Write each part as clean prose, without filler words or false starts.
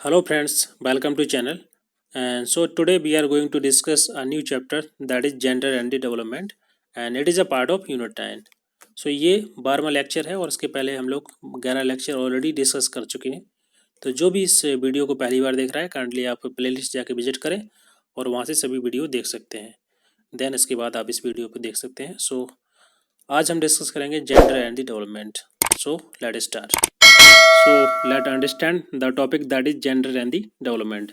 Hello friends, welcome to channel. And so today we are going to discuss a new chapter that is gender and the development and it is a part of unit 9. So ये 12वां lecture है और इसके पहले हम लोग 11 lecture already discuss कर चुके हैं। तो जो भी इस वीडियो को पहली बार देख रहा है काइंडली आप प्लेलिस्ट जाके विजिट करें और वहाँ से सभी वीडियो देख सकते हैं। देन इसके बाद आप इस वीडियो को देख सकते हैं। सो आज हम डिस्कस करेंगे gender and the development. So let start. So let understand the topic that is gender and the development.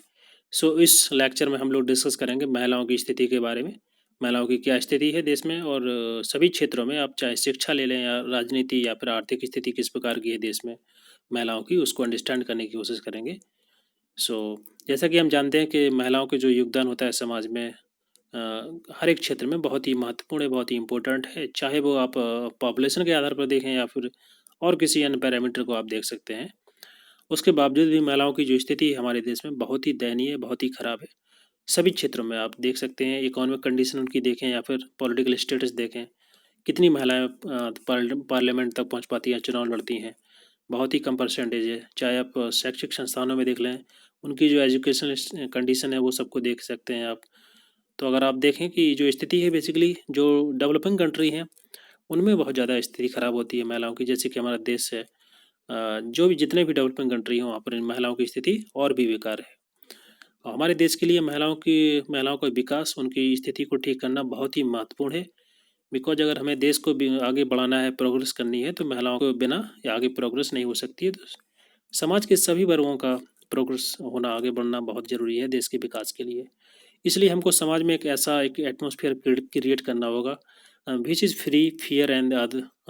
So इस लेक्चर में हम लोग डिस्कस करेंगे महिलाओं की स्थिति के बारे में। महिलाओं की क्या स्थिति है देश में और सभी क्षेत्रों में, आप चाहे शिक्षा ले लें या राजनीति या फिर आर्थिक स्थिति किस प्रकार की है देश में महिलाओं की, उसको अंडरस्टैंड करने की कोशिश करेंगे। सो जैसा कि हम जानते हैं कि महिलाओं के जो योगदान होता है समाज में हर एक क्षेत्र में बहुत ही महत्वपूर्ण है, बहुत ही इम्पोर्टेंट है। चाहे वो आप पॉपुलेशन के आधार पर देखें या फिर और किसी अन्य पैरामीटर को आप देख सकते हैं। उसके बावजूद भी महिलाओं की जो स्थिति है हमारे देश में बहुत ही दयनीय, बहुत ही खराब है। सभी क्षेत्रों में आप देख सकते हैं, इकोनॉमिक कंडीशन उनकी देखें या फिर पॉलिटिकल स्टेटस देखें, कितनी महिलाएं पार्लियामेंट तक पहुंच पाती हैं, चुनाव लड़ती हैं, बहुत ही कम परसेंटेज है। चाहे आप शैक्षिक संस्थानों में देख लें, उनकी जो एजुकेशनल कंडीशन है वो सबको देख सकते हैं आप। तो अगर आप देखें कि जो स्थिति है बेसिकली जो डेवलपिंग कंट्री हैं उनमें बहुत ज़्यादा स्थिति खराब होती है महिलाओं की, जैसे कि हमारा देश है। जो भी जितने भी डेवलपिंग कंट्री हैं वहाँ पर इन महिलाओं की स्थिति और भी बेकार है। और हमारे देश के लिए महिलाओं का विकास, उनकी स्थिति को ठीक करना बहुत ही महत्वपूर्ण है। बिकॉज अगर हमें देश को भी आगे बढ़ाना है, प्रोग्रेस करनी है, तो महिलाओं के बिना या आगे प्रोग्रेस नहीं हो सकती है। तो समाज के सभी वर्गों का प्रोग्रेस होना, आगे बढ़ना बहुत ज़रूरी है देश के विकास के लिए। इसलिए हमको समाज में एक एटमोसफियर क्रिएट करना होगा which is free, fair and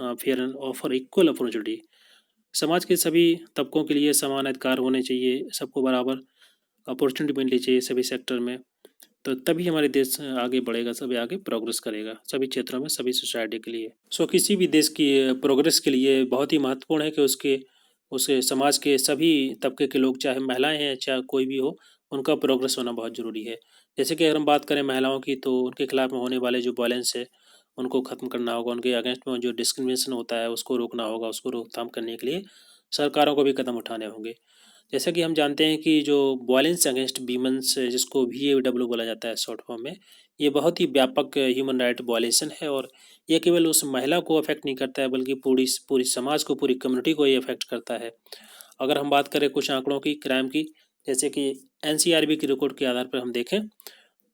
fair and offer equal opportunity. समाज के सभी तबकों के लिए समान अधिकार होने चाहिए, सबको बराबर अपॉर्चुनिटी मिलनी चाहिए सभी सेक्टर में। तो तभी हमारे देश आगे बढ़ेगा, सभी आगे प्रोग्रेस करेगा सभी क्षेत्रों में, सभी सोसाइटी के लिए। सो किसी भी देश की प्रोग्रेस के लिए बहुत ही महत्वपूर्ण है कि उसे समाज के सभी तबके के लोग, चाहे महिलाएं हैं चाहे कोई भी हो, उनका प्रोग्रेस होना बहुत ज़रूरी है। जैसे कि अगर हम बात करें महिलाओं की, तो उनके खिलाफ में होने वाले जो वायलेंस है उनको ख़त्म करना होगा। उनके अगेंस्ट में जो डिस्क्रिमिनेशन होता है उसको रोकना होगा। उसको रोकथाम करने के लिए सरकारों को भी कदम उठाने होंगे। जैसा कि हम जानते हैं कि जो वायलेंस अगेंस्ट वीमेंस, जिसको VAW बोला जाता है शॉर्ट फॉर्म में, ये बहुत ही व्यापक ह्यूमन राइट वायलेशन है। और ये केवल उस महिला को अफेक्ट नहीं करता है बल्कि पूरी पूरी समाज को, पूरी कम्युनिटी को ये अफेक्ट करता है। अगर हम बात करें कुछ आंकड़ों की, क्राइम की, जैसे कि NCRB की रिपोर्ट के आधार पर हम देखें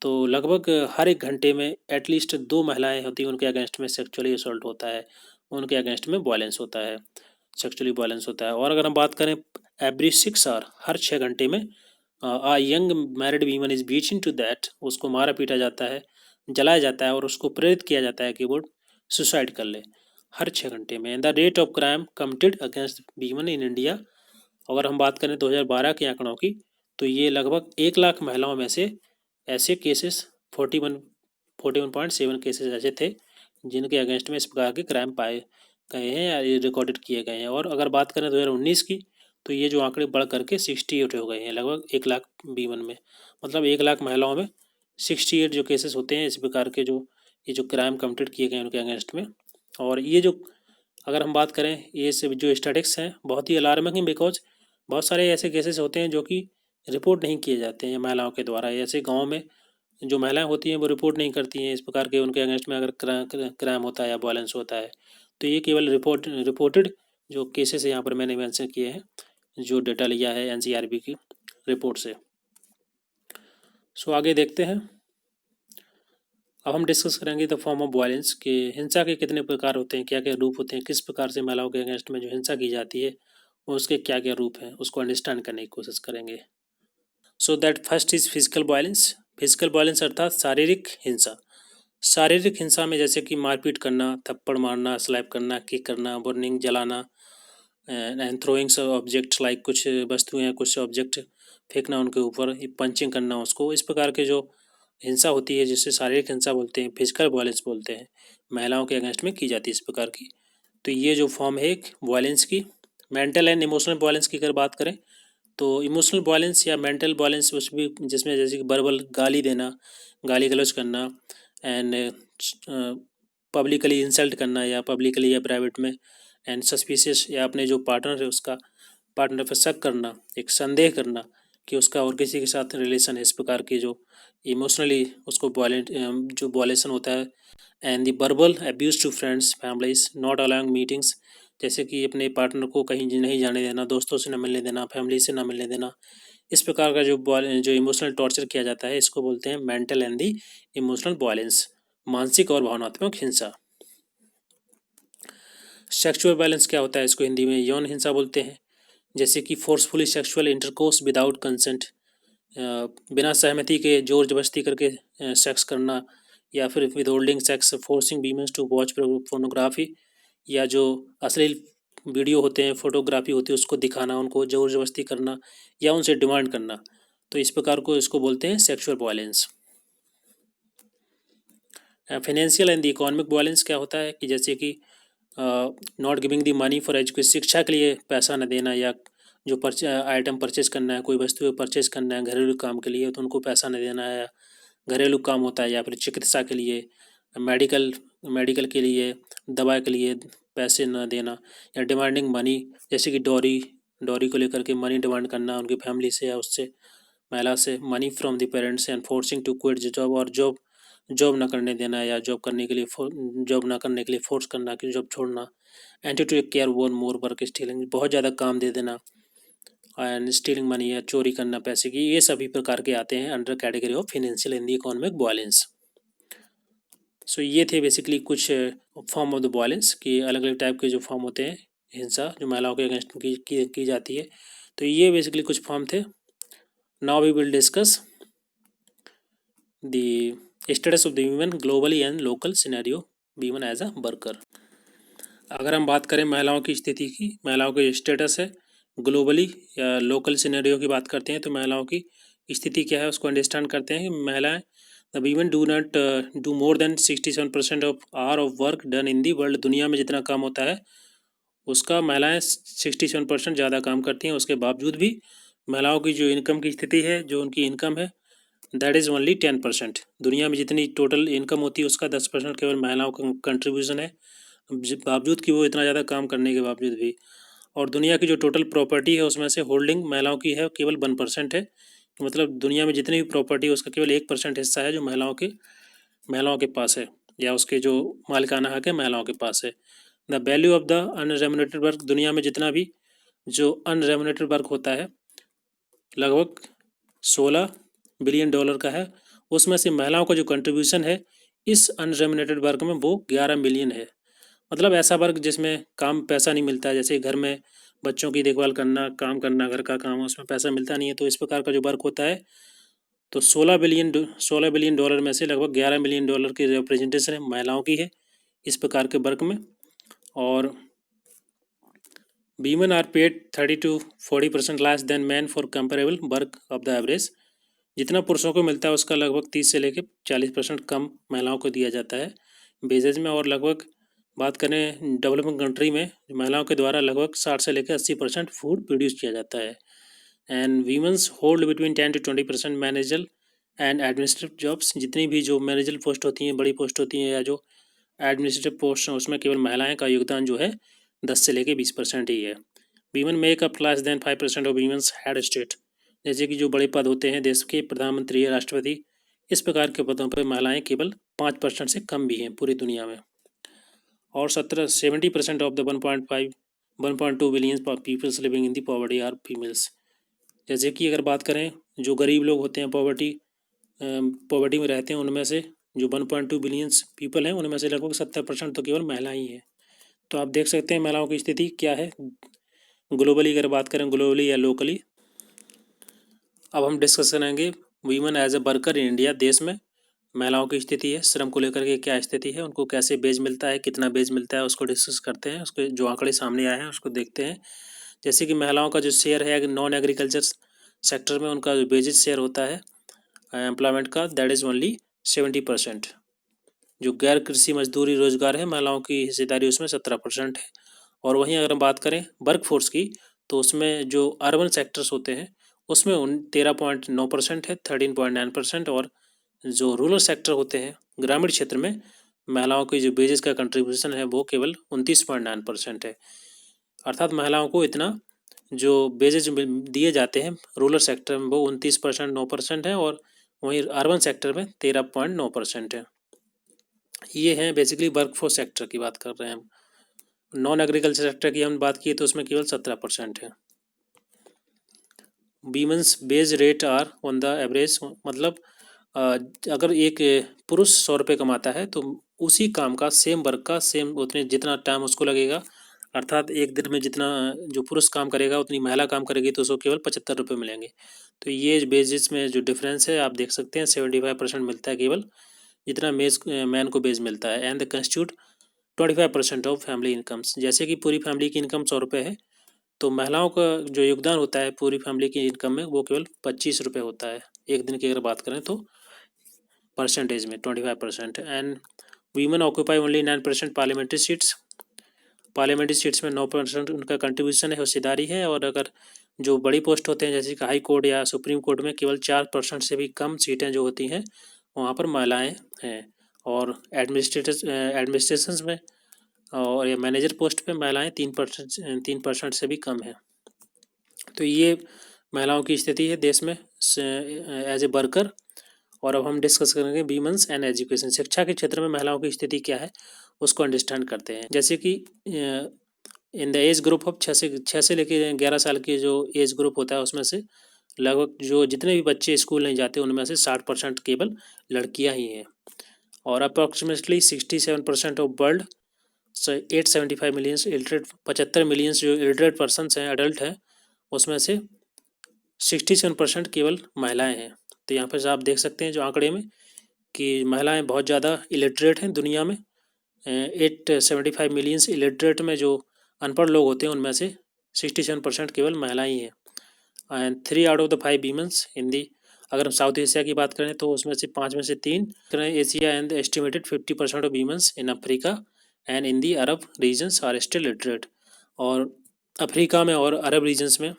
तो लगभग हर एक घंटे में एटलीस्ट 2 महिलाएं होती हैं, उनके अगेंस्ट में सेक्सुअली असॉल्ट होता है, उनके अगेंस्ट में वायलेंस होता है, सेक्सुअली वायलेंस होता है। और अगर हम बात करें एवरी 6 आवर, हर 6 घंटे में a young married women is beaching to that, उसको मारा पीटा जाता है, जलाया जाता है और उसको प्रेरित किया जाता है कि वो सुसाइड कर ले, हर 6 घंटे में। The rate of crime committed against women in India, अगर हम बात करें 2012 के आंकड़ों की, तो ये लगभग 1 लाख महिलाओं में से ऐसे केसेस 41.7 केसेस ऐसे थे जिनके अगेंस्ट में इस प्रकार के क्राइम पाए गए हैं या ये रिकॉर्डेड किए गए हैं। और अगर बात करें 2019 की, तो ये जो आंकड़े बढ़ करके 68 हो गए हैं, लगभग 1 लाख बीवन में। मतलब 1 लाख महिलाओं में 68 जो केसेस होते हैं इस प्रकार के, जो ये जो क्राइम कमिटेड किए गए हैं उनके अगेंस्ट में। और ये जो अगर हम बात करें, ये सब जो स्टैटिस्टिक्स हैं बहुत ही अलार्मिंग हैं, बिकॉज बहुत सारे ऐसे केसेस होते हैं जो कि रिपोर्ट नहीं किए जाते हैं महिलाओं के द्वारा। ऐसे गाँव में जो महिलाएं होती हैं वो रिपोर्ट नहीं करती हैं इस प्रकार के, उनके अगेंस्ट में अगर क्राइम होता है या वायलेंस होता है, तो ये केवल रिपोर्टेड जो केसेस यहाँ पर मैंने मेंशन किए हैं, जो डेटा लिया है NCRB की रिपोर्ट से। सो आगे देखते हैं। अब हम डिस्कस करेंगे द फॉर्म ऑफ वायलेंस, के हिंसा के कितने प्रकार होते हैं, क्या क्या रूप होते हैं, किस प्रकार से महिलाओं के अगेंस्ट में जो हिंसा की जाती है वो उसके क्या क्या रूप हैं, उसको अंडरस्टैंड करने की कोशिश करेंगे। So that first is physical violence. Physical violence अर्थात शारीरिक हिंसा। शारीरिक हिंसा में जैसे कि मारपीट करना, थप्पड़ मारना, स्लैप करना, किक करना, बर्निंग, जलाना, एंड थ्रोइंग ऑब्जेक्ट्स लाइक, कुछ वस्तुएं, कुछ ऑब्जेक्ट फेंकना उनके ऊपर, पंचिंग करना उसको, इस प्रकार के जो हिंसा होती है जिससे शारीरिक हिंसा बोलते हैं, फिजिकल वायलेंस बोलते हैं, महिलाओं के अगेंस्ट में की जाती है इस प्रकार की। तो ये जो फॉर्म है एक वायलेंस की। मेंटल एंड इमोशनल वायलेंस की अगर बात करें, तो इमोशनल वायलेंस या मेंटल वायलेंस उस भी जिसमें जैसे कि वर्बल गाली देना, गाली गलौज करना, एंड पब्लिकली इंसल्ट करना या पब्लिकली या प्राइवेट में, एंड सस्पिशियस या अपने जो पार्टनर है उसका, पार्टनर पर शक करना, एक संदेह करना कि उसका और किसी के साथ रिलेशन है, इस प्रकार की जो इमोशनली उसको वायलेंट जो वायलेशन होता है। And the verbal abuse to friends families not allowing meetings, जैसे कि अपने पार्टनर को कहीं नहीं जाने देना, दोस्तों से ना मिलने देना, फैमिली से ना मिलने देना, इस प्रकार का जो इमोशनल टॉर्चर किया जाता है इसको बोलते हैं mental and the emotional violence, मानसिक और भावनात्मक हिंसा। सेक्सुअल वायलेंस क्या होता है, इसको हिंदी में यौन हिंसा बोलते हैं, जैसे कि forcefully sexual intercourse without consent, बिना सहमति के जोर जबरदस्ती करके सेक्स करना, या फिर withholding sex, forcing womens to watch pornography, या जो अश्लील वीडियो होते हैं, फोटोग्राफी होती है, उसको दिखाना, उनको जोर जबरदस्ती करना या उनसे डिमांड करना, तो इस प्रकार को इसको बोलते हैं sexual violence. Financial and economic violence क्या होता है कि जैसे कि not giving the money for education, शिक्षा के लिए पैसा न देना, या जो आइटम परचेज करना है, कोई वस्तु परचेज करना है घरेलू काम के लिए, तो उनको पैसा न देना है, घरेलू काम होता है, या फिर चिकित्सा के लिए, मेडिकल मेडिकल के लिए, दवा के लिए पैसे न देना, या डिमांडिंग मनी, जैसे कि डॉरी को लेकर के मनी डिमांड करना उनकी फैमिली से या उससे, महिला से, money from the parents and forcing to quit job, और जॉब ना करने देना, या जॉब ना करने के लिए फोर्स करना कि जॉब छोड़ना, and to take care one more work, stealing, बहुत ज़्यादा काम दे देना, एंड स्टीलिंग मनी, या चोरी करना पैसे की, ये सभी प्रकार के आते हैं under category of financial and economic violence. So ये थे बेसिकली कुछ फॉर्म ऑफ द वायलेंस, कि अलग अलग टाइप के जो फॉर्म होते हैं हिंसा जो महिलाओं के अगेंस्ट की जाती है, तो ये बेसिकली कुछ फॉर्म थे। Now we will discuss the status of the women globally and local scenario, women as a worker. अगर हम बात करें महिलाओं की स्थिति की, महिलाओं का स्टेटस है ग्लोबली या लोकल सिनेरियो की बात करते हैं, तो महिलाओं की स्थिति क्या है उसको अंडरस्टैंड करते हैं कि महिलाएं, the women do not do more than 67% of hour of work done in the world, दुनिया में जितना काम होता है उसका महिलाएं 67% ज़्यादा काम करती हैं। उसके बावजूद भी महिलाओं की जो इनकम की स्थिति है, जो उनकी इनकम है, दैट इज़ ओनली 10%। दुनिया में जितनी टोटल इनकम होती है उसका 10% केवल महिलाओं का कंट्रीब्यूशन है, बावजूद कि वो इतना ज़्यादा काम करने के बावजूद भी। और दुनिया की जो टोटल प्रॉपर्टी है उसमें से होल्डिंग महिलाओं की है केवल 1% है, मतलब दुनिया में जितनी भी प्रॉपर्टी है उसका केवल 1% हिस्सा है जो महिलाओं के पास है, या उसके जो मालिकाना हक है महिलाओं के पास है। The value of the unremunerated work, दुनिया में जितना भी जो अनरेम्यूनरेटेड वर्क होता है लगभग 16 बिलियन डॉलर का है, उसमें से महिलाओं का जो कंट्रीब्यूशन है इस अनरेम्यूनरेटेड वर्क में वो 11 मिलियन है। मतलब ऐसा वर्क जिसमें काम पैसा नहीं मिलता है, जैसे घर में बच्चों की देखभाल करना, काम करना, घर का काम, उसमें पैसा मिलता नहीं है, तो इस प्रकार का जो वर्क होता है, तो 16 बिलियन डॉलर में से लगभग 11 मिलियन डॉलर की रिप्रेजेंटेशन है महिलाओं की है इस प्रकार के वर्क में। और women are paid 30 to 40% less than man for comparable work of the average, जितना पुरुषों को मिलता है उसका लगभग 30 से लेकर 40% कम महिलाओं को दिया जाता है बेजेज में। और लगभग बात करें डेवलपिंग कंट्री में महिलाओं के द्वारा लगभग 60 से लेकर 80% फूड प्रोड्यूस किया जाता है। And womens hold between 10 to 20% managerial and administrative jobs, जितनी भी जो मैनेजल पोस्ट होती हैं, बड़ी पोस्ट होती हैं, या जो एडमिनिस्ट्रेटिव पोस्ट हैं, उसमें केवल महिलाएं का योगदान जो है 10 से लेकर 20% ही है। Women make up less than 5% of women's head state, जैसे कि जो बड़े पद होते हैं देश के, प्रधानमंत्री, राष्ट्रपति, इस प्रकार के पदों पर महिलाएं केवल 5% से कम भी हैं पूरी दुनिया में। और 70% of the 1.2 billion peoples living in the poverty are females, जैसे कि अगर बात करें जो गरीब लोग होते हैं, पॉवर्टी में रहते हैं, उनमें से जो 1.2 बिलियंस पीपल हैं उनमें से लगभग 70% तो केवल महिला ही हैं। तो आप देख सकते हैं महिलाओं की स्थिति क्या है ग्लोबली, अगर बात करें ग्लोबली या लोकली। अब हम डिस्कस करेंगे women as a worker in India, देश में महिलाओं की स्थिति है, श्रम को लेकर के क्या स्थिति है, उनको कैसे बेज मिलता है, कितना बेज मिलता है, उसको डिस्कस करते हैं। उसके जो आंकड़े सामने आए हैं उसको देखते हैं। जैसे कि महिलाओं का जो शेयर है नॉन एग्रीकल्चर सेक्टर में, उनका जो बेजिस शेयर होता है एम्प्लॉयमेंट का, दैट इज़ ओनली 70%। जो गैर कृषि मजदूरी रोजगार है महिलाओं की हिस्सेदारी उसमें 17% है। और वहीं अगर हम बात करें वर्क फोर्स की, तो उसमें जो अर्बन सेक्टर्स होते हैं उसमें 13.9% है, 13.9%। और जो रूरल सेक्टर होते हैं, ग्रामीण क्षेत्र में, महिलाओं की जो बेजेस का कंट्रीब्यूशन है वो केवल 29.9% है। अर्थात महिलाओं को इतना जो बेजेज दिए जाते हैं रूरल सेक्टर में वो 29% 9% है, और वहीं अर्बन सेक्टर में 13.9% है। ये हैं बेसिकली वर्कफोर्स सेक्टर की बात कर रहे हैं हम। नॉन एग्रीकल्चर सेक्टर की हम बात किए तो उसमें केवल 17% है। Womens wage rate are on the average, मतलब अगर एक पुरुष 100 रुपये कमाता है तो उसी काम का सेम वर्क का सेम उतने जितना टाइम उसको लगेगा, अर्थात एक दिन में जितना जो पुरुष काम करेगा उतनी महिला काम करेगी तो उसको केवल 75 रुपये मिलेंगे। तो ये बेसिस में जो डिफरेंस है आप देख सकते हैं 75% मिलता है केवल जितना मैन को बेज मिलता है। And the constitute 25% of family incomes, जैसे कि पूरी फैमिली की इनकम 100 रुपये है तो महिलाओं का जो योगदान होता है पूरी फैमिली की इनकम में वो केवल 25 रुपये होता है एक दिन की अगर बात करें तो, परसेंटेज में 25%। And women occupy only 9% parliamentary seats, parliamentary seats में 9% उनका कंट्रीब्यूशन है, हिस्सेदारी है। और अगर जो बड़ी पोस्ट होते हैं जैसे कि हाई कोर्ट या सुप्रीम कोर्ट में केवल 4% से भी कम सीटें जो होती हैं वहाँ पर महिलाएं हैं। और एडमिनिस्ट्रेशन में और या मैनेजर पोस्ट पे महिलाएं 3% से भी कम है। तो ये महिलाओं की स्थिति है देश में एज ए वर्कर। और अब हम डिस्कस करेंगे वीमेंस एंड एजुकेशन, शिक्षा के क्षेत्र में महिलाओं की स्थिति क्या है उसको अंडरस्टैंड करते हैं। जैसे कि in the age group of 6 से लेकर 11 साल की जो एज ग्रुप होता है उसमें से लगभग जो जितने भी बच्चे स्कूल नहीं जाते उनमें से 60% केवल लड़कियां ही हैं। और approximately 67% of world 875 millions illiterate, 75 millions जो इलिटरेट पर्सन हैं अडल्ट हैं उसमें से 67% केवल महिलाएं हैं। तो यहाँ पर आप देख सकते हैं जो आंकड़े में कि महिलाएं बहुत ज़्यादा इलिटरेट हैं दुनिया में। 875 मिलियंस इलिटरेट में जो अनपढ़ लोग होते हैं उनमें से 67% केवल महिलाएं ही हैं। And 3 out of the 5 womens in the, अगर हम साउथ एशिया की बात करें तो उसमें से 5 में से 3 Asia and estimated 50% of womens in Africa and in the Arab regions are still literate. और अफ्रीका में और अरब रीजन्स में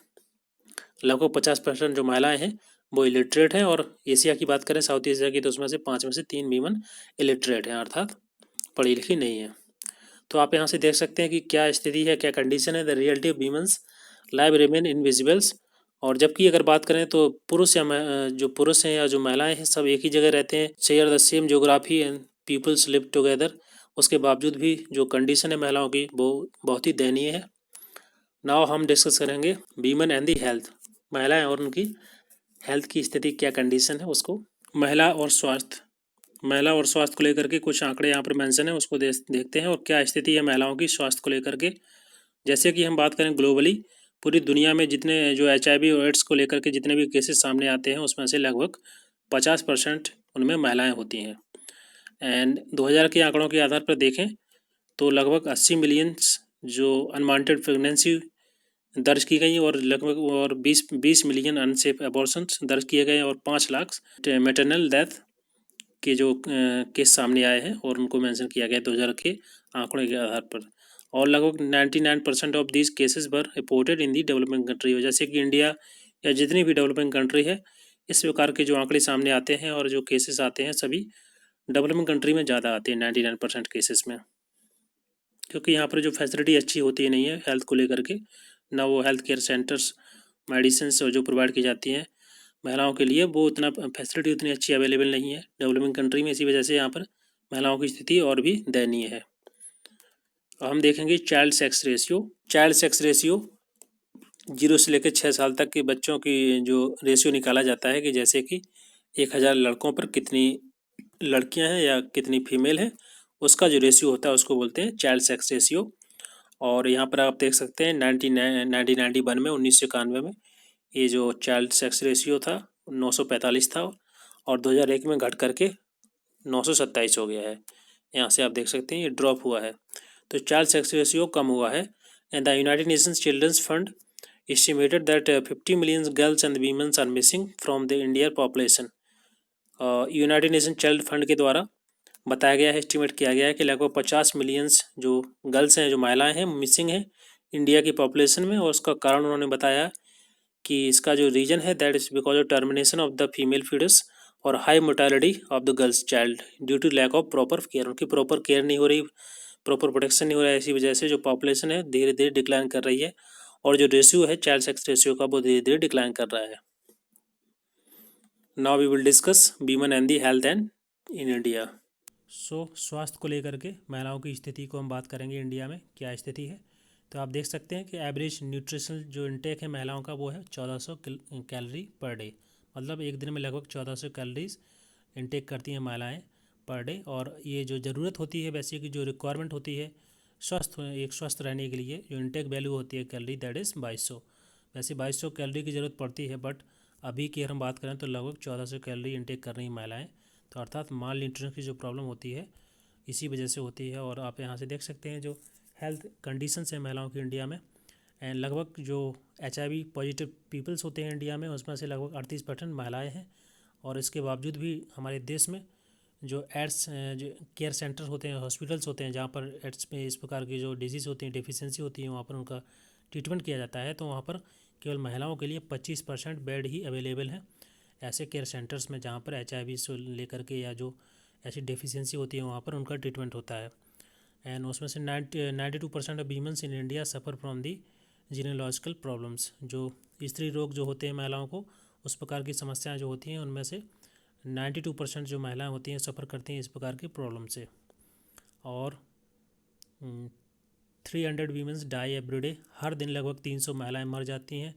लगभग 50% जो महिलाएं हैं वो इलिटरेट हैं। और एशिया की बात करें साउथ एशिया की तो उसमें से 5 में से 3 वीमन इलिटरेट हैं, अर्थात पढ़ी लिखी नहीं है। तो आप यहाँ से देख सकते हैं कि क्या स्थिति है, क्या कंडीशन है। The reality of women's live remain invisibles. और जबकि अगर बात करें तो पुरुष या जो पुरुष हैं या जो महिलाएं हैं सब एक ही जगह रहते हैं, share the same geography and peoples live together, उसके बावजूद भी जो कंडीशन है महिलाओं की वो बहुत ही दयनीय है। नाउ हम डिस्कस करेंगे वीमेन एंड दी हेल्थ, महिलाएं और उनकी हेल्थ की स्थिति क्या कंडीशन है उसको। महिला और स्वास्थ्य, महिला और स्वास्थ्य को लेकर के कुछ आंकड़े यहाँ पर मेंशन है उसको देखते हैं और क्या स्थिति है महिलाओं की स्वास्थ्य को लेकर के। जैसे कि हम बात करें ग्लोबली पूरी दुनिया में जितने जो HIV और एड्स को लेकर के जितने भी केसेस सामने आते हैं उसमें से लगभग 50% उनमें महिलाएं होती हैं। एंड 2000 के आंकड़ों के आधार पर देखें तो लगभग 80 मिलियंस जो अनवांटेड प्रेगनेंसी दर्ज की गई और लगभग और 20 मिलियन अनसेफ अबॉर्शंस दर्ज किए गए और 5 लाख मैटरनल डेथ के जो केस सामने आए हैं और उनको मेंशन किया गया 2000 के आंकड़ों के आधार पर। और लगभग 99% of these cases were reported in the developing country, जैसे कि इंडिया या जितनी भी डेवलपिंग कंट्री है इस प्रकार के जो आंकड़े सामने आते हैं और जो केसेस आते हैं सभी डेवलपिंग कंट्री में ज़्यादा आते हैं 99% केसेस में, क्योंकि यहाँ पर जो फैसिलिटी अच्छी होती है नहीं है हेल्थ को लेकर के, ना वो हेल्थ केयर सेंटर्स मेडिसिन जो प्रोवाइड की जाती हैं महिलाओं के लिए वो उतना फैसिलिटी उतनी अच्छी अवेलेबल नहीं है डेवलपिंग कंट्री में। इसी वजह से यहाँ पर महिलाओं की स्थिति और भी दयनीय है। हम देखेंगे child sex ratio. Child sex ratio 0 से लेकर 6 साल तक के बच्चों की जो रेशियो निकाला जाता है कि जैसे कि 1000 लड़कों पर कितनी लड़कियां हैं या कितनी फीमेल है, उसका जो रेशियो होता है उसको बोलते हैं चाइल्ड सेक्स रेशियो। और यहाँ पर आप देख सकते हैं 1991 में 1991 में ये जो चाइल्ड सेक्स रेशियो था 945 था और 2001 में घट करके 927 हो गया है। यहाँ से आप देख सकते हैं ये ड्रॉप हुआ है, तो चाइल्ड सेक्स रेशियो कम हुआ है। And the United Nations childrens fund estimated that 50 million girls and womens are missing from the Indian population. United Nation child fund के द्वारा बताया गया है, एस्टिमेट किया गया है कि लगभग 50 मिलियंस जो गर्ल्स हैं जो महिलाएं हैं मिसिंग हैं इंडिया की पॉपुलेशन में। और उसका कारण उन्होंने बताया कि इसका जो रीजन है that is because of termination of the female foetus और high mortality of the girls child due to lack of proper care, उनकी प्रॉपर केयर नहीं हो रही, प्रॉपर प्रोटेक्शन नहीं हो रहा है, इसी वजह से जो पॉपुलेशन है धीरे धीरे डिक्लाइन कर रही है और जो रेशियो है चाइल्ड सेक्स रेशियो का वो धीरे धीरे डिक्लाइन कर रहा है। Now we will discuss women and the health and in India. स्वास्थ्य को लेकर के महिलाओं की स्थिति को हम बात करेंगे, इंडिया में क्या स्थिति है। तो आप देख सकते हैं कि एवरेज न्यूट्रिशनल जो इंटेक है महिलाओं का वो है 1400 कैलोरी पर डे। मतलब एक दिन में लगभग 1400 कैलोरीज इंटेक करती हैं महिलाएं पर डे। और ये जो ज़रूरत होती है वैसे की जो रिक्वायरमेंट होती है एक स्वस्थ रहने के लिए जो इंटेक वैल्यू होती है कैलोरी, दैट इज़ 2200। वैसे 2200 कैलोरी की ज़रूरत पड़ती है, बट अभी की अगर हम बात करें तो लगभग 1400 कैलोरी इंटेक कर रही हैं महिलाएँ। तो अर्थात माल न्यूट्रिशन की जो प्रॉब्लम होती है इसी वजह से होती है। और आप यहाँ से देख सकते हैं जो हेल्थ कंडीशंस है महिलाओं की इंडिया में, एंड लगभग जो HIV पॉजिटिव पीपल्स होते हैं इंडिया में उसमें से लगभग 38% महिलाएं हैं। और इसके बावजूद भी हमारे देश में जो एड्स जो केयर सेंटर होते हैं, हॉस्पिटल्स होते हैं, जहाँ पर एड्स में इस प्रकार की जो डिजीज़ होती हैं, डेफिशिएंसी होती है, वहाँ पर उनका ट्रीटमेंट किया जाता है। तो वहाँ पर केवल महिलाओं के लिए 25% बेड ही अवेलेबल हैं ऐसे केयर सेंटर्स में, जहाँ पर HIV से लेकर के या जो ऐसी डेफिशिएंसी होती है वहाँ पर उनका ट्रीटमेंट होता है। एंड उसमें से 92% of womens in India suffer from the gynaecological problems. जो स्त्री रोग जो होते हैं महिलाओं को, उस प्रकार की समस्याएं जो होती हैं उनमें से 92% जो महिलाएं होती हैं सफ़र करती हैं इस प्रकार की प्रॉब्लम से। और 300 वीमेंस डाई एवरीडे, हर दिन लगभग 300 महिलाएं मर जाती हैं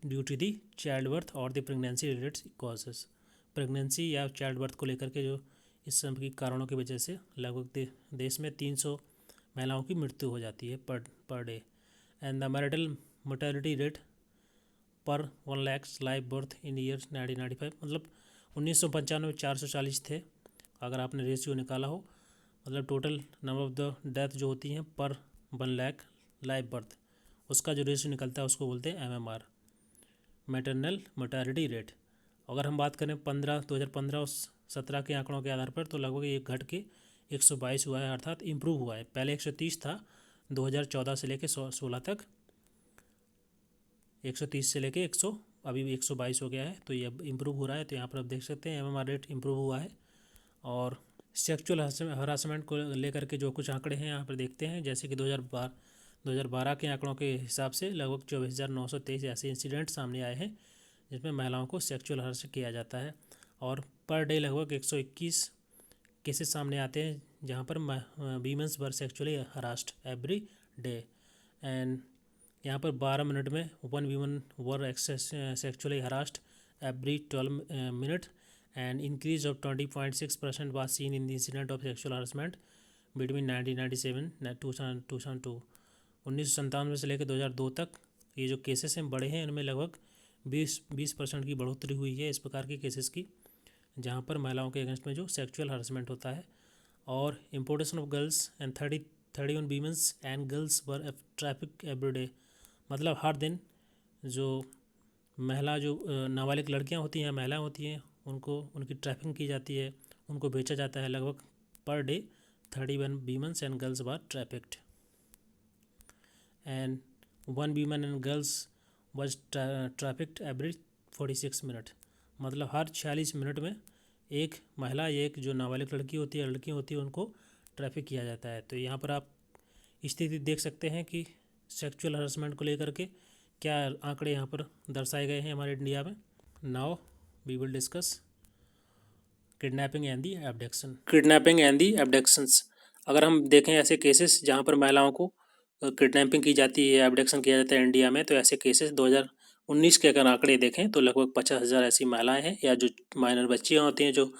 due to the child birth और the pregnancy related causes. Pregnancy या चाइल्ड बर्थ को लेकर के जो इस सब की कारणों की वजह से लगभग देश में 300 महिलाओं की मृत्यु हो जाती है per day. And the marital mortality rate पर 1 lakh live birth in year 1995, मतलब 1995 में 440 थे अगर आपने रेशियो निकाला हो। मतलब total number of the death जो होती हैं पर 1 लाख लाइव बर्थ, उसका जो रेशियो निकलता है उसको बोलते हैं MMR, मैटरनल मोर्टेलिटी रेट। अगर हम बात करें 2015 और 17 के आंकड़ों के आधार पर तो लगभग ये घट के 122 हुआ है, अर्थात इम्प्रूव हुआ है। पहले 130 था 2014 से लेके 16 तक, 130 से लेके 100 अभी 122 हो गया है। तो ये अब इम्प्रूव हो रहा है। तो यहाँ पर आप देख सकते हैं MMR रेट इम्प्रूव हुआ है। और सेक्चुअल हरासमेंट को लेकर के जो कुछ आंकड़े हैं यहाँ पर देखते हैं, जैसे कि 2012 के आंकड़ों के हिसाब से लगभग 24,923 ऐसे इंसिडेंट सामने आए हैं जिसमें महिलाओं को सेक्चुअल हरास किया जाता है। और पर डे लगभग 121 केसेस सामने आते हैं जहाँ पर women's were sexually harassed every day. And यहाँ पर 12 मिनट में 1 women were sexually harassed every 12 minute, and increase of 20.6% was seen in the incident of sexual harassment between 1997 2002। 1997 से लेकर 2002 तक ये जो केसेस हैं बड़े हैं, इनमें लगभग 20% की बढ़ोतरी हुई है इस प्रकार के केसेस की, जहाँ पर महिलाओं के अगेंस्ट में जो सेक्सुअल हरासमेंट होता है। और importation of girls and 31 women's and girls were traffic every day, मतलब हर दिन जो महिला जो नाबालिग लड़कियां होती हैं, महिलाएं होती हैं, उनको उनकी ट्रैफिकिंग की जाती है, उनको बेचा जाता है। लगभग per day 31 women's and girls were trafficked, and 1 women and girls was trafficked every 46 minute, मतलब हर 46 मिनट में एक महिला, एक जो नाबालिग लड़की होती है, लड़की होती है, उनको ट्रैफिक किया जाता है। तो यहाँ पर आप स्थिति देख सकते हैं कि सेक्सुअल हरासमेंट को लेकर के क्या आंकड़े यहाँ पर दर्शाए गए हैं हमारे इंडिया में। Now we will discuss kidnapping and the abduction. Kidnapping and the abductions, अगर हम देखें ऐसे केसेस जहाँ पर महिलाओं को किडनैपिंग की जाती है, एब्डक्शन किया जाता है इंडिया में, तो ऐसे केसेस 2019 के अगर आंकड़े देखें तो लगभग 50,000 ऐसी महिलाएं हैं या जो माइनर बच्चियाँ होती हैं, जो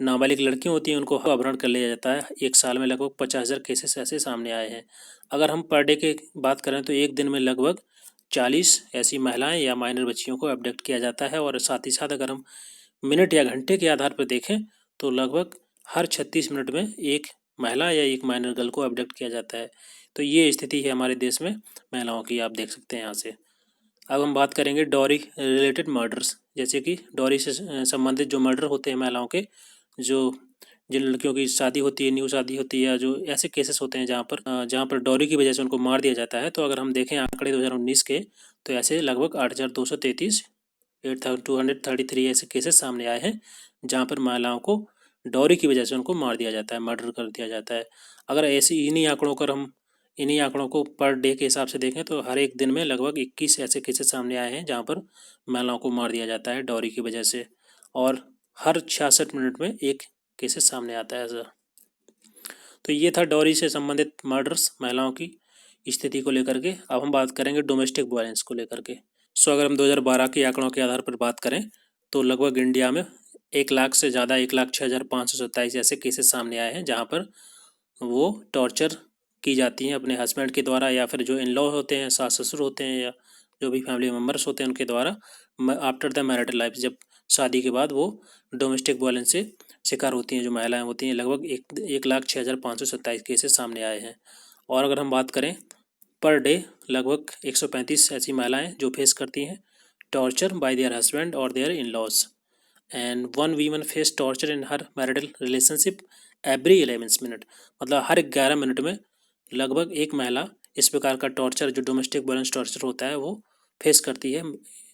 नाबालिग लड़कियाँ होती हैं, उनको अपहरण कर लिया जाता है। एक साल में लगभग 50,000 केसेस ऐसे सामने आए हैं। अगर हम पर डे की बात करें तो एक दिन में लगभग 40 ऐसी महिलाएं या माइनर बच्चियों को एब्डक्ट किया जाता है। और साथ ही साथ अगर हम मिनट या घंटे के आधार पर देखें तो लगभग हर 36 मिनट में एक महिला या एक माइनर गर्ल को एब्डक्ट किया जाता है। तो ये स्थिति है हमारे देश में महिलाओं की, आप देख सकते हैं यहाँ से। अब हम बात करेंगे डॉरी रिलेटेड मर्डर्स, जैसे कि डॉरी से संबंधित जो मर्डर होते हैं महिलाओं के, जो जिन लड़कियों की शादी होती है, न्यू शादी होती है, या जो ऐसे केसेस होते हैं जहाँ पर डॉरी की वजह से उनको मार दिया जाता है। तो अगर हम देखें आंकड़े 2019 के, तो ऐसे लगभग 8,233 8,233 ऐसे केसेस सामने आए हैं जहाँ पर महिलाओं को डॉरी की वजह से उनको मार दिया जाता है, मर्डर कर दिया जाता है। अगर ऐसे इन्हीं आंकड़ों पर हम इन्हीं आंकड़ों को पर डे के हिसाब से देखें तो हर एक दिन में लगभग 21 ऐसे केसेस सामने आए हैं जहाँ पर महिलाओं को मार दिया जाता है डॉरी की वजह से, और हर 66 मिनट में एक केसेस सामने आता है ऐसा। तो ये था डॉरी से संबंधित मर्डर्स, महिलाओं की स्थिति को लेकर के। अब हम बात करेंगे डोमेस्टिक वायलेंस को लेकर के। सो अगर हम 2012 के आंकड़ों के आधार पर बात करें तो लगभग इंडिया में 1 लाख से ज़्यादा 1,06,527 ऐसे केसेस सामने आए हैं जहाँ पर वो टॉर्चर की जाती हैं अपने हस्बैंड के द्वारा, या फिर जो इन लॉ होते हैं, सास ससुर होते हैं, या जो भी फैमिली मेम्बर्स होते हैं उनके द्वारा आफ्टर द मैरिटल लाइफ, जब शादी के बाद वो डोमेस्टिक वायलेंस से शिकार होती हैं जो महिलाएं होती हैं। लगभग 1,06,527 केसेस सामने आए हैं। और अगर हम बात करें पर डे, लगभग 135 ऐसी महिलाएं जो फेस करती हैं टॉर्चर बाय देयर हस्बैंड और their in laws, and one woman face torture in her marital relationship every 11 minute. मतलब हर 11 मिनट में लगभग एक महिला इस प्रकार का टॉर्चर, जो डोमेस्टिक वायलेंस टॉर्चर होता है, वो फेस करती है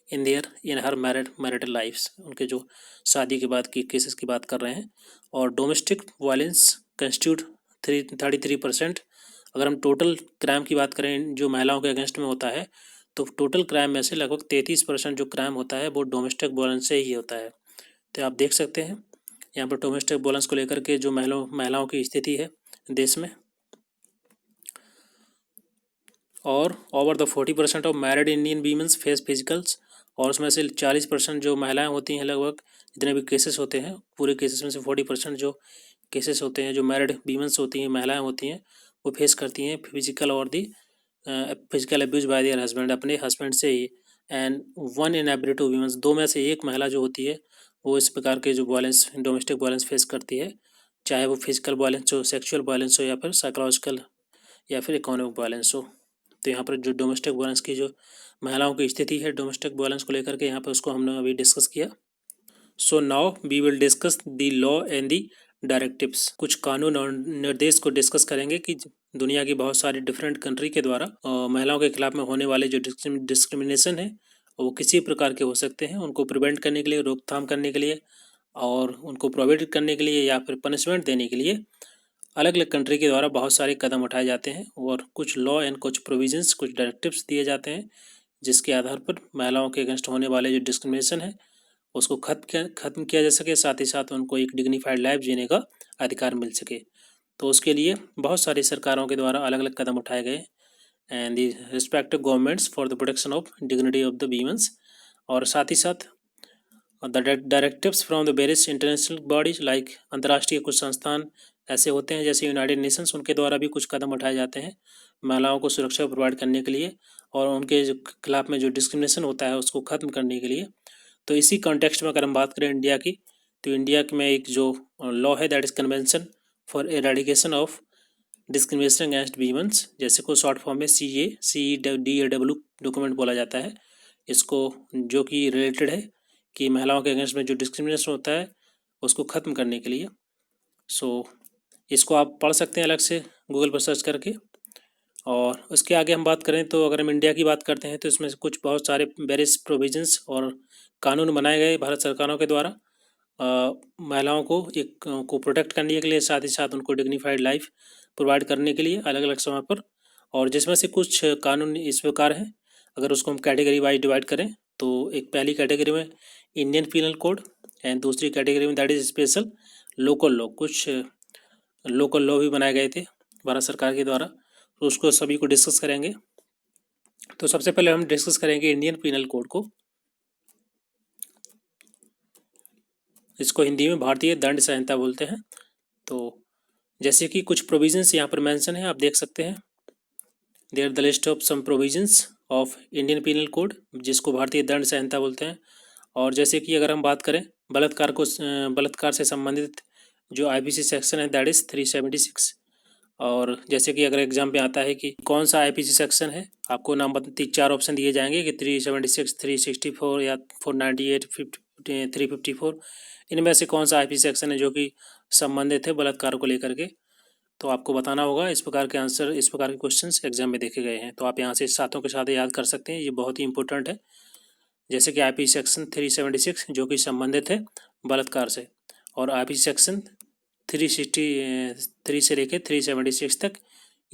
इन हर मैरिटल लाइफ्स। उनके जो शादी के बाद की केसेस की बात कर रहे हैं। और डोमेस्टिक वायलेंस कंस्टिट्यूट 33%। अगर हम टोटल क्राइम की बात करें जो महिलाओं के अगेंस्ट में होता है, तो टोटल क्राइम में से लगभग 33% जो क्राइम होता है वो डोमेस्टिक वायलेंस से ही होता है। तो आप देख सकते हैं यहाँ पर डोमेस्टिक वायलेंस को लेकर के जो महिलाओं की स्थिति है देश में। और over the 40% of married Indian women's face physicals, और उसमें से 40% जो महिलाएं होती हैं, लगभग जितने भी केसेस होते हैं पूरे केसेस में से 40% जो केसेस होते हैं जो मैरिड वीमेंस होती हैं, महिलाएं होती हैं, वो फेस करती हैं फिजिकल और the physical abuse by their husband, अपने हस्बैंड से ही। एंड 1 in every 2 वीमेंस, 2 में से एक महिला जो होती है वो इस प्रकार के जो वायलेंस, डोमेस्टिक वायलेंस फेस करती है, चाहे वो फिजिकल वायलेंस हो, सेक्सुअल वायलेंस हो, या फिर साइकोलॉजिकल या फिर इकोनॉमिक वायलेंस हो। तो यहाँ पर जो डोमेस्टिक वायलेंस की जो महिलाओं की स्थिति है डोमेस्टिक वायलेंस को लेकर के, यहाँ पर उसको हमने अभी डिस्कस किया। So now we will discuss the law and the directives. कुछ कानून और निर्देश को डिस्कस करेंगे कि दुनिया की बहुत सारी डिफरेंट कंट्री के द्वारा महिलाओं के खिलाफ में होने वाले जो डिस्क्रिमिनेशन है वो किसी प्रकार के हो सकते हैं, उनको प्रिवेंट करने के लिए, रोकथाम करने के लिए, और उनको प्रोवाइड करने के लिए, या फिर पनिशमेंट देने के लिए अलग अलग कंट्री के द्वारा बहुत सारे कदम उठाए जाते हैं। और कुछ लॉ एंड कुछ प्रोविजंस, कुछ डायरेक्टिव्स दिए जाते हैं जिसके आधार पर महिलाओं के अगेंस्ट होने वाले जो डिस्क्रिमिनेशन है उसको खत्म किया जा सके, साथ ही साथ उनको एक डिग्निफाइड लाइफ जीने का अधिकार मिल सके। तो उसके लिए बहुत सारी सरकारों के द्वारा अलग अलग कदम उठाए गए, and the respective governments for the protection of dignity of the women's. और साथ ही साथ the directives from the various international bodies, like अंतर्राष्ट्रीय कुछ संस्थान ऐसे होते हैं जैसे यूनाइटेड नेशंस, उनके द्वारा भी कुछ कदम उठाए जाते हैं महिलाओं को सुरक्षा प्रोवाइड करने के लिए और उनके जो खिलाफ में जो डिस्क्रिमिनेशन होता है उसको ख़त्म करने के लिए। तो इसी कॉन्टेक्स्ट में अगर हम बात करें इंडिया की, तो इंडिया में एक जो लॉ है that is convention for eradication of discrimination against women's, जैसे को शॉर्ट फॉर्म में CACEDAW डॉक्यूमेंट बोला जाता है इसको, जो कि रिलेटेड है कि महिलाओं के अगेंस्ट में जो डिस्क्रिमिनेशन होता है उसको ख़त्म करने के लिए। सो इसको आप पढ़ सकते हैं अलग से गूगल पर सर्च करके। और उसके आगे हम बात करें तो अगर हम इंडिया की बात करते हैं तो इसमें से कुछ बहुत सारे वेरियस प्रोविजंस और कानून बनाए गए भारत सरकारों के द्वारा महिलाओं को प्रोटेक्ट करने के लिए, साथ ही साथ उनको डिग्निफाइड लाइफ प्रोवाइड करने के लिए अलग अलग समय पर। और जिसमें से कुछ कानून इस प्रकार हैं, अगर उसको हम कैटेगरी वाइज डिवाइड करें तो एक पहली कैटेगरी में इंडियन पीनल कोड, एंड दूसरी कैटेगरी में that is special local law. कुछ लोकल लॉ भी बनाए गए थे भारत सरकार के द्वारा, तो उसको सभी को डिस्कस करेंगे। तो सबसे पहले हम डिस्कस करेंगे इंडियन पीनल कोड को। इसको हिंदी में भारतीय दंड संहिता बोलते हैं। तो जैसे कि कुछ प्रोविजंस यहाँ पर मेंशन है, आप देख सकते हैं। There the list of some provisions of Indian penal code, जिसको भारतीय दंड संहिता बोलते हैं। और जैसे कि अगर हम बात करें बलात्कार से संबंधित जो IPC सेक्शन है दैट इज़ 376। और जैसे कि अगर एग्जाम पे आता है कि कौन सा IPC सेक्शन है, आपको नाम 4 ऑप्शन दिए जाएंगे कि 376, 364 या 498, 354, इनमें से कौन सा IPC सेक्शन है जो कि संबंधित है बलात्कार को लेकर के। तो आपको बताना होगा। इस प्रकार के आंसर, इस प्रकार के क्वेश्चंस एग्जाम में देखे गए हैं, तो आप यहाँ से साथों के साथ याद कर सकते हैं, ये बहुत ही इंपॉर्टेंट है। जैसे कि IPC सेक्शन 376 जो कि संबंधित है बलात्कार से, और IPC सेक्शन 363 से लेकर 376 तक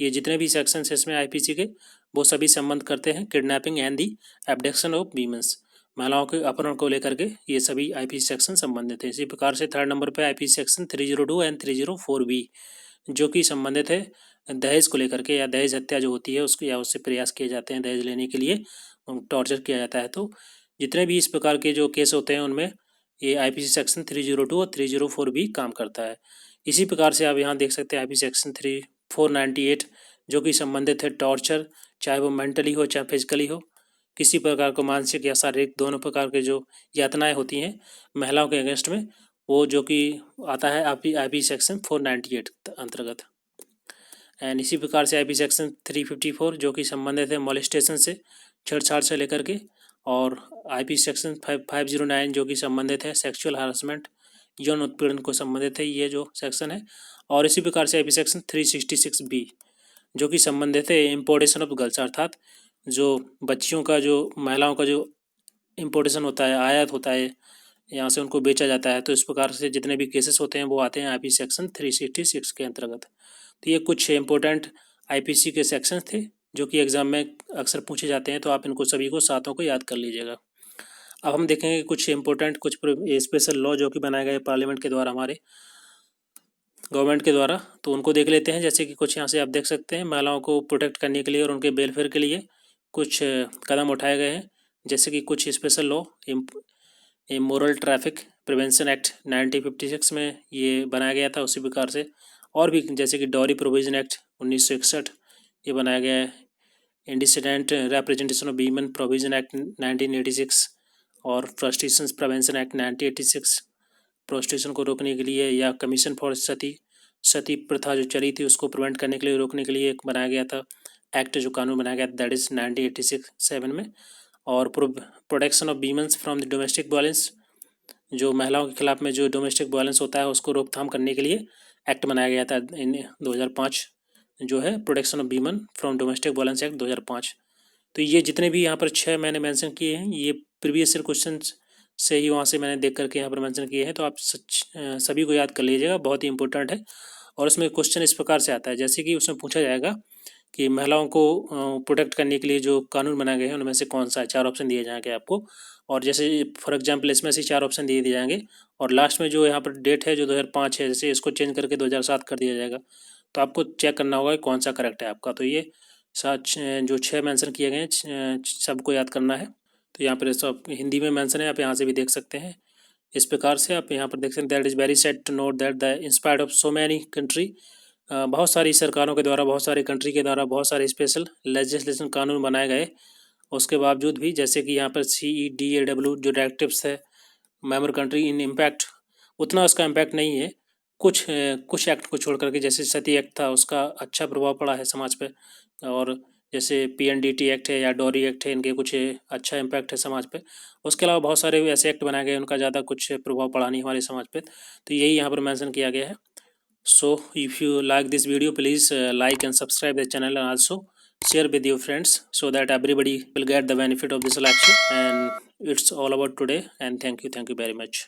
ये जितने भी सेक्शंस इसमें आईपीसी के, वो सभी संबंध करते हैं kidnapping and the abduction of women's, महिलाओं के अपहरण को लेकर के ये सभी आईपीसी सेक्शन संबंधित है। इसी प्रकार से थर्ड नंबर पे आईपीसी सेक्शन 302 एंड 304B, जो कि संबंधित है दहेज को लेकर के, या दहेज हत्या जो होती है उसको, या उससे प्रयास किए जाते हैं दहेज लेने के लिए, टॉर्चर किया जाता है। तो जितने भी इस प्रकार के जो केस होते हैं उनमें ये आईपीसी सेक्शन 302 और 304B काम करता है। इसी प्रकार से आप यहाँ देख सकते हैं आईपीसी सेक्शन 498, जो कि संबंधित है टॉर्चर, चाहे वो मेंटली हो चाहे फिजिकली हो, किसी प्रकार को मानसिक या शारीरिक दोनों प्रकार के जो यातनाएं होती हैं महिलाओं के अगेंस्ट में, वो जो कि आता है आईपी सेक्शन 498 अंतर्गत। एंड इसी प्रकार से आईपी सेक्शन 354 जो कि संबंधित है मॉलेस्टेशन से, छेड़छाड़ से लेकर के, और आईपी सेक्शन 509 जो कि संबंधित है सेक्सुअल हरासमेंट, यौन उत्पीड़न को संबंधित है ये जो सेक्शन है। और इसी प्रकार से आईपी सेक्शन 366B जो कि संबंधित है इम्पोर्टेशन ऑफ गर्ल्स, अर्थात जो बच्चियों का, जो महिलाओं का जो इम्पोर्टेशन होता है, आयात होता है, यहाँ से उनको बेचा जाता है। तो इस प्रकार से जितने भी केसेस होते हैं वो आते हैं आईपी सेक्शन 366 के अंतर्गत। तो ये कुछ इम्पोर्टेंट आईपीसी के सेक्शंस थे जो कि एग्जाम में अक्सर पूछे जाते हैं, तो आप इनको सभी को सातों को याद कर लीजिएगा। अब हम देखेंगे कुछ इम्पोर्टेंट, कुछ स्पेशल लॉ जो कि बनाए गए पार्लियामेंट के द्वारा, हमारे गवर्नमेंट के द्वारा, तो उनको देख लेते हैं। जैसे कि कुछ यहाँ से आप देख सकते हैं, महिलाओं को प्रोटेक्ट करने के लिए और उनके वेलफेयर के लिए कुछ कदम उठाए गए हैं। जैसे कि कुछ special law, immoral traffic prevention act 1956 में ये बनाया गया था। उसी प्रकार से और भी, जैसे कि डॉरी प्रोविजन एक्ट 1961 ये बनाया गया है। Indecent representation of women provision act 1986 और प्रोस्टिट्यूशन प्रिवेंशन एक्ट 1986, प्रोस्टिट्यूशन को रोकने के लिए, या कमीशन फॉर सती प्रथा जो चली थी उसको प्रिवेंट करने के लिए, रोकने के लिए एक बनाया गया था एक्ट, जो कानून बनाया गया, दैट इज़ 1986 में। और protection of women's from the domestic violence, जो महिलाओं के खिलाफ में जो डोमेस्टिक वायलेंस होता है उसको रोकथाम करने के लिए एक्ट बनाया गया था इन 2005, जो है protection of women from domestic violence act 2005। तो ये जितने भी यहाँ पर 6 मैंने मेंशन किए हैं, ये प्रीवियस ईयर क्वेश्चन से ही वहाँ से मैंने देख करके यहाँ पर मेंशन किए हैं, तो आप सभी को याद कर लीजिएगा, बहुत ही इंपॉर्टेंट है। और उसमें क्वेश्चन इस प्रकार से आता है, जैसे कि उसमें पूछा जाएगा कि महिलाओं को प्रोटेक्ट करने के लिए जो कानून बनाए गए हैं उनमें से कौन सा है, 4 ऑप्शन दिए जाएंगे आपको। और जैसे फॉर एग्जांपल इसमें से 4 ऑप्शन दिए जाएंगे, और लास्ट में जो यहाँ पर डेट है जो 2005 है, जैसे इसको चेंज करके 2007 कर दिया जाएगा, तो आपको चेक करना होगा कि कौन सा करेक्ट है आपका। तो ये जो 6 मेंशन किए गए हैं सबको याद करना है। तो यहाँ पर सब हिंदी में मेंशन है, आप यहाँ से भी देख सकते हैं। इस प्रकार से आप यहाँ पर देख सकते हैं, that is very sad to note that the inspired of so many country, बहुत सारी सरकारों के द्वारा, बहुत सारी कंट्री के द्वारा बहुत सारे स्पेशल लेजिस्लेशन कानून बनाए गए, उसके बावजूद भी, जैसे कि यहाँ पर CEDAW जो डायरेक्टिव्स है, मेंबर कंट्री इन इम्पैक्ट उतना उसका इम्पैक्ट नहीं है। कुछ एक्ट को छोड़ करके, जैसे सती एक्ट था उसका अच्छा प्रभाव पड़ा है समाज पे, और जैसे PNDT एक्ट है या डॉरी एक्ट है, इनके कुछ अच्छा इम्पैक्ट है समाज पे। उसके अलावा बहुत सारे ऐसे एक्ट बनाए गए उनका ज़्यादा कुछ प्रभाव पड़ा नहीं हमारे समाज पे, तो यही यहाँ पर मेंशन किया गया है। So if you like this video, please like and subscribe the channel, and also share with your friends so that everybody will get the benefit of this lecture. And it's all about today, and thank you very much.